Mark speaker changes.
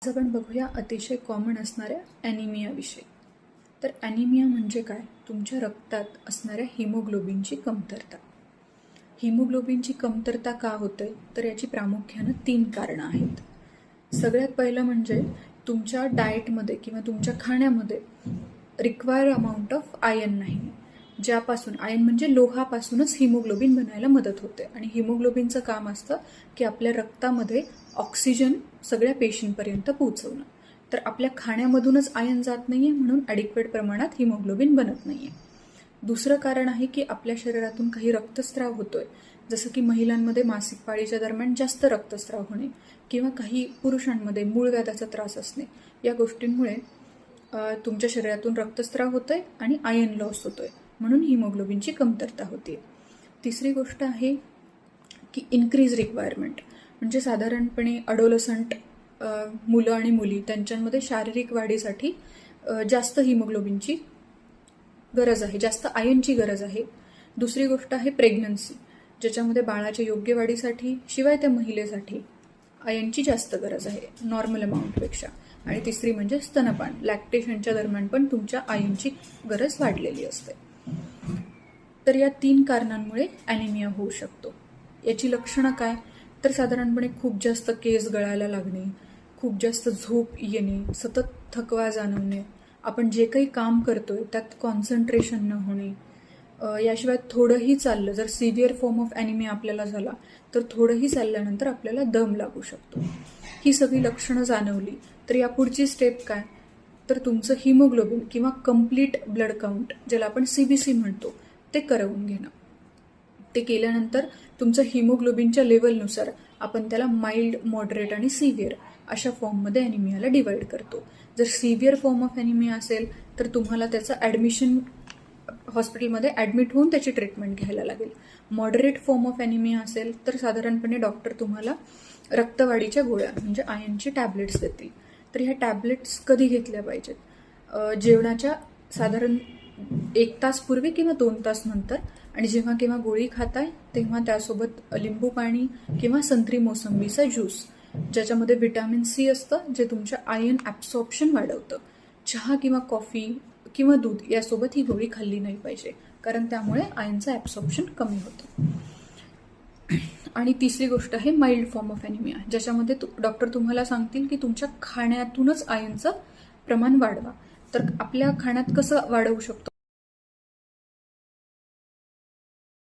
Speaker 1: आज आपण बघूया अतिशय कॉमन असणाऱ्या ॲनिमिया विषयी. तर ॲनिमिया म्हणजे काय? तुमच्या रक्तात असणाऱ्या हिमोग्लोबिनची कमतरता. हिमोग्लोबिनची कमतरता का होते? तर याची प्रामुख्यानं 3 कारणं आहेत. सगळ्यात पहिलं म्हणजे तुमच्या डाएटमध्ये किंवा तुमच्या खाण्यामध्ये रिक्वायर अमाऊंट ऑफ आयर्न नाही, ज्यापासून आयर्न म्हणजे लोहापासूनच हिमोग्लोबिन बनायला मदत होते. आणि हिमोग्लोबिनचं काम असतं की आपल्या रक्तामध्ये ऑक्सिजन सगळ्या पेशींपर्यंत पोहोचवणं. तर आपल्या खाण्यामधूनच आयर्न जात नाहीये, म्हणून ॲडिक्वेट प्रमाणात हिमोग्लोबिन बनत नाहीये. दुसरं कारण आहे की आपल्या शरीरातून काही रक्तस्राव होतोय, जसं की महिलांमध्ये मासिक पाळीच्या दरम्यान जास्त रक्तस्राव होणे किंवा काही पुरुषांमध्ये मूळव्याधाचा त्रास असणे, या गोष्टींमुळे तुमच्या शरीरातून रक्तस्राव होतोय आणि आयर्न लॉस होतोय, म्हणून हिमोग्लोबिनची कमतरता होते. तिसरी गोष्ट आहे की इन्क्रीज रिक्वायरमेंट, म्हणजे साधारणपणे अडोलसंट मुलं आणि मुली त्यांच्यामध्ये शारीरिक वाढीसाठी जास्त हिमोग्लोबिनची गरज आहे, जास्त आयर्नची गरज आहे. दुसरी गोष्ट आहे प्रेग्नन्सी, ज्याच्यामध्ये बाळाच्या योग्य वाढीसाठी शिवाय त्या महिलेसाठी आयर्नची जास्त गरज आहे नॉर्मल अमाऊंटपेक्षा. आणि तिसरी म्हणजे स्तनपान, लॅक्टेशनच्या दरम्यान पण तुमच्या आयर्नची गरज वाढलेली असते. तर या 3 कारणांमुळे ॲनिमिया होऊ शकतो. याची लक्षणं काय? तर साधारणपणे खूप जास्त केस गळायला लागणे, खूप जास्त झोप येणे, सतत थकवा जाणवणे, आपण जे काही काम करतोय त्यात कॉन्सन्ट्रेशन न होणे, याशिवाय थोडंही चाललं, जर सिव्हिअर फॉर्म ऑफ ॲनिमिया आपल्याला झाला तर थोडंही चालल्यानंतर आपल्याला दम लागू शकतो. ही सगळी लक्षणं जाणवली तर या पुढची स्टेप काय? तर तुमचं हिमोग्लोबिन किंवा कम्प्लीट ब्लड काउंट, ज्याला आपण CBC म्हणतो, ते करवून घेणं. ते केल्यानंतर तुमचं हिमोग्लोबिनच्या लेवलनुसार आपण त्याला माइल्ड, मॉडरेट आणि सिव्हिअर अशा फॉर्ममध्ये ॲनिमियाला डिवाइड करतो. जर सिव्हिअर फॉर्म ऑफ ॲनिमिया असेल तर तुम्हाला त्याचं ॲडमिशन हॉस्पिटलमध्ये ॲडमिट होऊन त्याची ट्रीटमेंट घ्यायला लागेल. मॉडरेट फॉर्म ऑफ ॲनिमिया असेल तर साधारणपणे डॉक्टर तुम्हाला रक्तवाढीच्या गोळ्या म्हणजे आयर्नचे टॅबलेट्स देतील. तर ह्या टॅबलेट्स कधी घेतल्या पाहिजेत? जेवणाच्या साधारण 1 तास पूर्वी किंवा 2 तास नंतर. आणि जेव्हा केव्हा गोळी खाताय तेव्हा त्यासोबत लिंबू पाणी किंवा संत्री मोसंबीचा ज्यूस, ज्याच्यामध्ये व्हिटॅमिन C असतं, जे तुमच्या आयर्न ॲब्सॉर्प्शन वाढवतं. चहा किंवा कॉफी किंवा दूध यासोबत ही गोळी खाल्ली नाही पाहिजे, कारण त्यामुळे आयर्नचं ॲब्सॉर्प्शन कमी होतं. आणि तिसरी गोष्ट आहे माइल्ड फॉर्म ऑफ ॲनिमिया, ज्याच्यामध्ये डॉक्टर तुम्हाला सांगतील की तुमच्या खाण्यातूनच आयर्नचं प्रमाण वाढवा. तर आपल्या खाण्यात कसं वाढवू शकतो?